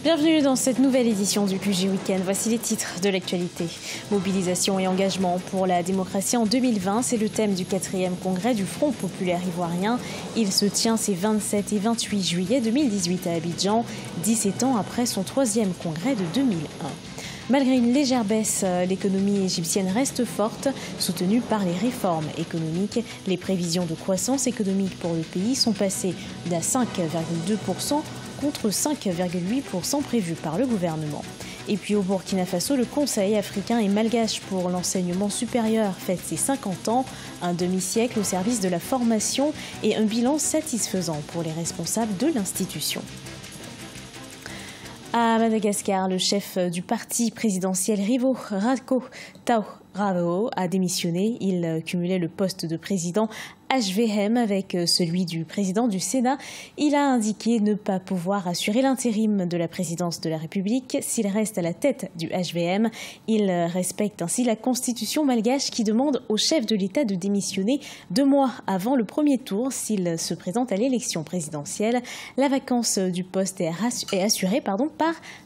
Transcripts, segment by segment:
Bienvenue dans cette nouvelle édition du QG Week-end. Voici les titres de l'actualité. Mobilisation et engagement pour la démocratie en 2020, c'est le thème du 4e congrès du Front populaire ivoirien. Il se tient ces 27 et 28 juillet 2018 à Abidjan, 17 ans après son 3e congrès de 2001. Malgré une légère baisse, l'économie égyptienne reste forte, soutenue par les réformes économiques. Les prévisions de croissance économique pour le pays sont passées d'à 5,2% contre 5,8% prévus par le gouvernement. Et puis au Burkina Faso, le Conseil africain et malgache pour l'enseignement supérieur fête ses 50 ans, un demi-siècle au service de la formation et un bilan satisfaisant pour les responsables de l'institution. À Madagascar, le chef du parti présidentiel Rivo Radko Taurawo a démissionné. Il cumulait le poste de président HVM avec celui du président du Sénat. Il a indiqué ne pas pouvoir assurer l'intérim de la présidence de la République s'il reste à la tête du HVM. Il respecte ainsi la constitution malgache qui demande au chef de l'État de démissionner 2 mois avant le premier tour s'il se présente à l'élection présidentielle. La vacance du poste est assurée par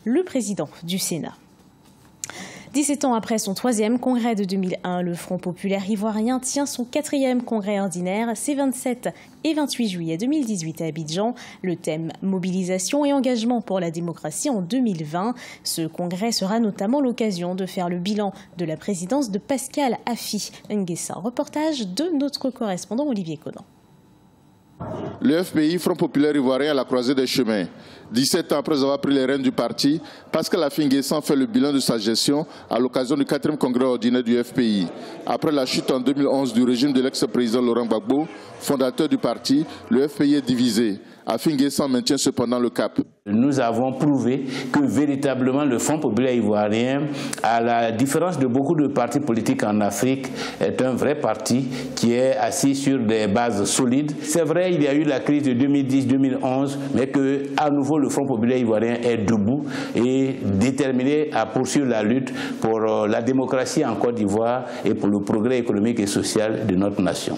le président du Sénat. 17 ans après son 3e congrès de 2001, le Front populaire ivoirien tient son 4e congrès ordinaire ces 27 et 28 juillet 2018 à Abidjan. Le thème « Mobilisation et engagement pour la démocratie en 2020 ». Ce congrès sera notamment l'occasion de faire le bilan de la présidence de Pascal Affi N'Guessa. Reportage de notre correspondant Olivier Conan. Le FPI, Front populaire ivoirien, à la croisée des chemins. 17 ans après avoir pris les rênes du parti, Pascal Affi N'Guessa fait le bilan de sa gestion à l'occasion du 4e congrès ordinaire du FPI. Après la chute en 2011 du régime de l'ex-président Laurent Gbagbo, fondateur du parti, le FPI est divisé. Affi N'Guessa maintient cependant le cap. Nous avons prouvé que véritablement le Front populaire ivoirien, à la différence de beaucoup de partis politiques en Afrique, est un vrai parti qui est assis sur des bases solides. C'est vrai, il y a eu la crise de 2010-2011, mais que à nouveau le Front populaire ivoirien est debout et déterminé à poursuivre la lutte pour la démocratie en Côte d'Ivoire et pour le progrès économique et social de notre nation.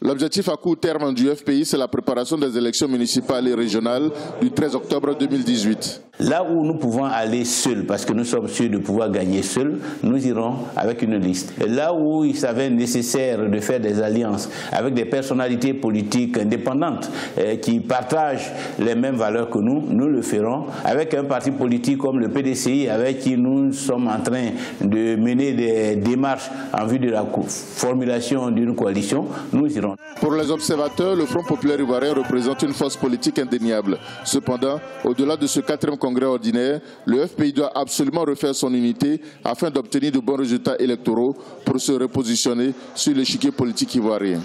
L'objectif à court terme du FPI, c'est la préparation des élections municipales et régionales du 13 octobre 2018. Là où nous pouvons aller seuls, parce que nous sommes sûrs de pouvoir gagner seuls, nous irons avec une liste. Et là où il s'avère nécessaire de faire des alliances avec des personnalités politiques indépendantes qui partagent les mêmes valeurs que nous, nous le ferons. Avec un parti politique comme le PDCI, avec qui nous sommes en train de mener des démarches en vue de la formulation d'une coalition, nous irons. Pour les observateurs, le Front populaire ivoirien représente une force politique indéniable. Cependant, au-delà de ce 4e congrès ordinaire, le FPI doit absolument refaire son unité afin d'obtenir de bons résultats électoraux pour se repositionner sur l'échiquier politique ivoirien.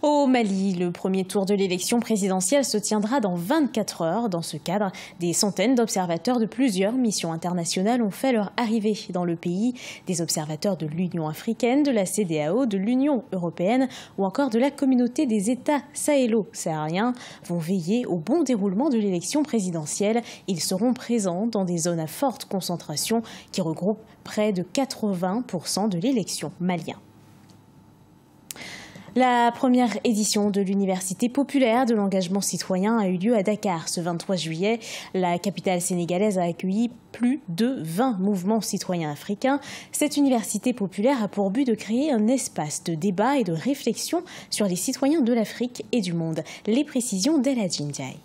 Au Mali, le premier tour de l'élection présidentielle se tiendra dans 24 heures. Dans ce cadre, des centaines d'observateurs de plusieurs missions internationales ont fait leur arrivée dans le pays. Des observateurs de l'Union africaine, de la CEDEAO, de l'Union européenne ou encore de la communauté des États sahélo-sahariens vont veiller au bon déroulement de l'élection présidentielle. Ils seront présents dans des zones à forte concentration qui regroupent près de 80% de l'élection malienne. La première édition de l'Université populaire de l'engagement citoyen a eu lieu à Dakar ce 23 juillet. La capitale sénégalaise a accueilli plus de 20 mouvements citoyens africains. Cette université populaire a pour but de créer un espace de débat et de réflexion sur les citoyens de l'Afrique et du monde. Les précisions d'El Hadji Ndiaye.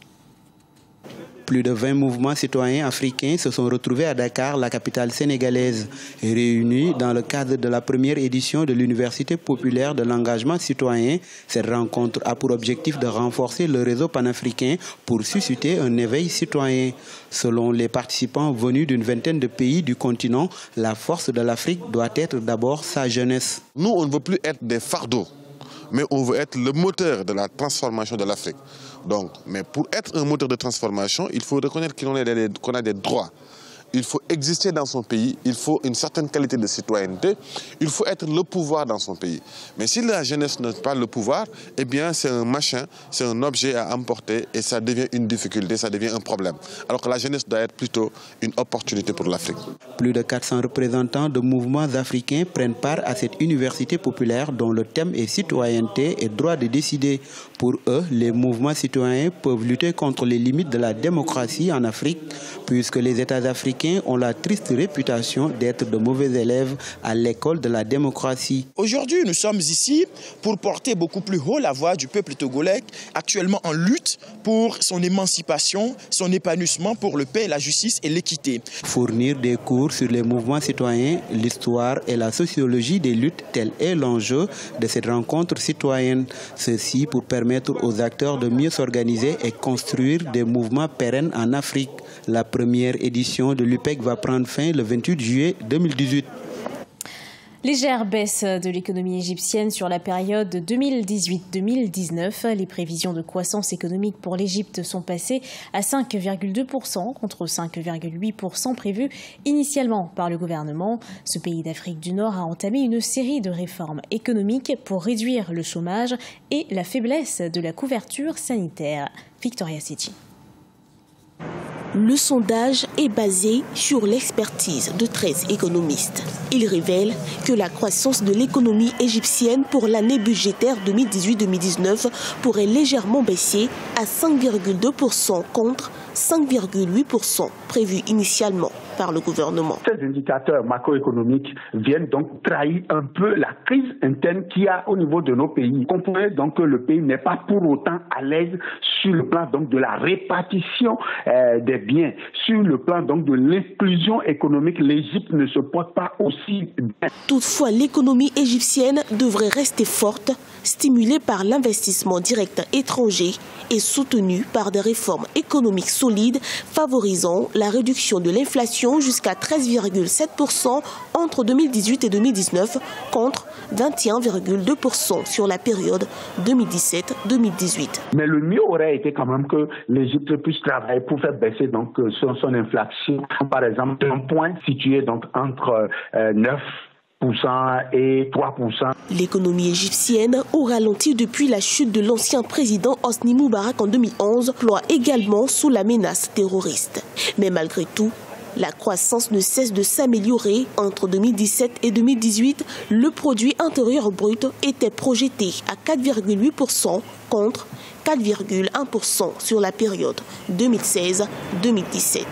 Plus de 20 mouvements citoyens africains se sont retrouvés à Dakar, la capitale sénégalaise, réunis dans le cadre de la première édition de l'Université populaire de l'engagement citoyen. Cette rencontre a pour objectif de renforcer le réseau panafricain pour susciter un éveil citoyen. Selon les participants venus d'une vingtaine de pays du continent, la force de l'Afrique doit être d'abord sa jeunesse. Nous, on ne veut plus être des fardeaux, mais on veut être le moteur de la transformation de l'Afrique. Donc, mais pour être un moteur de transformation, il faut reconnaître qu'on a des droits. il faut exister dans son pays, il faut une certaine qualité de citoyenneté, il faut être le pouvoir dans son pays. Mais si la jeunesse n'a pas le pouvoir, eh bien c'est un machin, c'est un objet à emporter et ça devient une difficulté, ça devient un problème. Alors que la jeunesse doit être plutôt une opportunité pour l'Afrique. Plus de 400 représentants de mouvements africains prennent part à cette université populaire dont le thème est citoyenneté et droit de décider. Pour eux, les mouvements citoyens peuvent lutter contre les limites de la démocratie en Afrique, puisque les États africains ont la triste réputation d'être de mauvais élèves à l'école de la démocratie. Aujourd'hui, nous sommes ici pour porter beaucoup plus haut la voix du peuple togolais, actuellement en lutte pour son émancipation, son épanouissement pour le paix, la justice et l'équité. Fournir des cours sur les mouvements citoyens, l'histoire et la sociologie des luttes, tel est l'enjeu de cette rencontre citoyenne. Ceci pour permettre aux acteurs de mieux s'organiser et construire des mouvements pérennes en Afrique. La première édition de l'UPEC va prendre fin le 28 juillet 2018. Légère baisse de l'économie égyptienne sur la période 2018-2019. Les prévisions de croissance économique pour l'Égypte sont passées à 5,2% contre 5,8% prévus initialement par le gouvernement. Ce pays d'Afrique du Nord a entamé une série de réformes économiques pour réduire le chômage et la faiblesse de la couverture sanitaire. Victoria City. Le sondage est basé sur l'expertise de 13 économistes. Il révèle que la croissance de l'économie égyptienne pour l'année budgétaire 2018-2019 pourrait légèrement baisser à 5,2% contre 5,8% prévu initialement par le gouvernement. Ces indicateurs macroéconomiques viennent donc trahir un peu la crise interne qu'il y a au niveau de nos pays. Vous comprenez donc que le pays n'est pas pour autant à l'aise sur le plan donc de la répartition des biens, sur le plan donc de l'inclusion économique. L'Égypte ne se porte pas aussi bien. Toutefois, l'économie égyptienne devrait rester forte, stimulée par l'investissement direct étranger et soutenue par des réformes économiques solides favorisant la réduction de l'inflation jusqu'à 13,7% entre 2018 et 2019 contre 21,2% sur la période 2017-2018. Mais le mieux aurait été quand même que l'Égypte puisse travailler pour faire baisser donc son inflation, par exemple un point situé donc entre 9% et 3%. L'économie égyptienne, au ralenti depuis la chute de l'ancien président Hosni Moubarak en 2011, ploie également sous la menace terroriste. Mais malgré tout, la croissance ne cesse de s'améliorer. Entre 2017 et 2018, le produit intérieur brut était projeté à 4,8% contre 4,1% sur la période 2016-2017.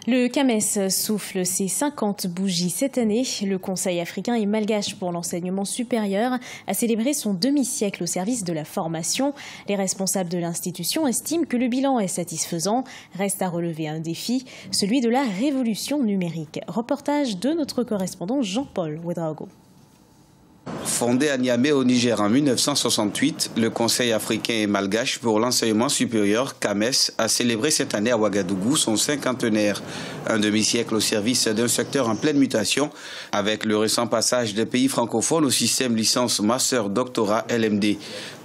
Le CAMES souffle ses 50 bougies cette année. Le Conseil africain et malgache pour l'enseignement supérieur a célébré son demi-siècle au service de la formation. Les responsables de l'institution estiment que le bilan est satisfaisant. Reste à relever un défi, celui de la révolution numérique. Reportage de notre correspondant Jean-Paul Ouedraogo. Fondé à Niamey au Niger en 1968, le Conseil africain et malgache pour l'enseignement supérieur, CAMES, a célébré cette année à Ouagadougou son cinquantenaire. Un demi-siècle au service d'un secteur en pleine mutation, avec le récent passage des pays francophones au système licence master doctorat LMD.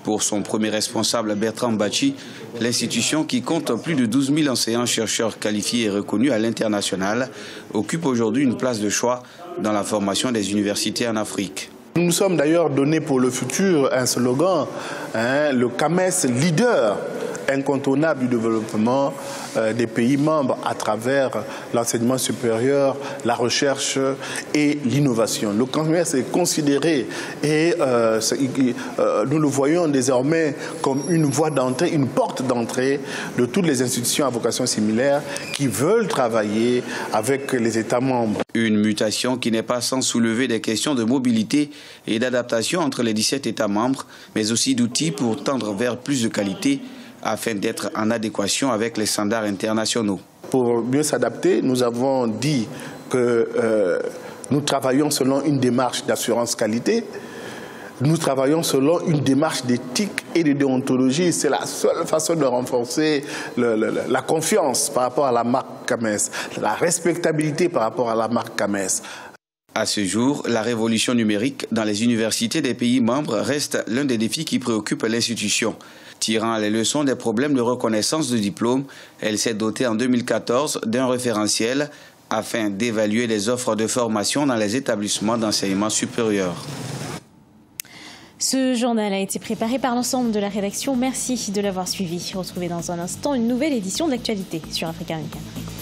Pour son premier responsable, Bertrand Bachi, l'institution qui compte plus de 12 000 enseignants-chercheurs qualifiés et reconnus à l'international, occupe aujourd'hui une place de choix dans la formation des universités en Afrique. Nous nous sommes d'ailleurs donné pour le futur un slogan, le CAMES leader incontournable du développement des pays membres à travers l'enseignement supérieur, la recherche et l'innovation. Le CAMES est considéré et nous le voyons désormais comme une voie d'entrée, une porte d'entrée de toutes les institutions à vocation similaire qui veulent travailler avec les États membres. Une mutation qui n'est pas sans soulever des questions de mobilité et d'adaptation entre les 17 États membres, mais aussi d'outils pour tendre vers plus de qualité afin d'être en adéquation avec les standards internationaux. Pour mieux s'adapter, nous avons dit que nous travaillons selon une démarche d'assurance qualité. Nous travaillons selon une démarche d'éthique et de déontologie. C'est la seule façon de renforcer la confiance par rapport à la marque CAMES, la respectabilité par rapport à la marque CAMES. À ce jour, la révolution numérique dans les universités des pays membres reste l'un des défis qui préoccupent l'institution. Tirant les leçons des problèmes de reconnaissance de diplôme, elle s'est dotée en 2014 d'un référentiel afin d'évaluer les offres de formation dans les établissements d'enseignement supérieur. Ce journal a été préparé par l'ensemble de la rédaction. Merci de l'avoir suivi. Retrouvez dans un instant une nouvelle édition de l'actualité sur Africa 24.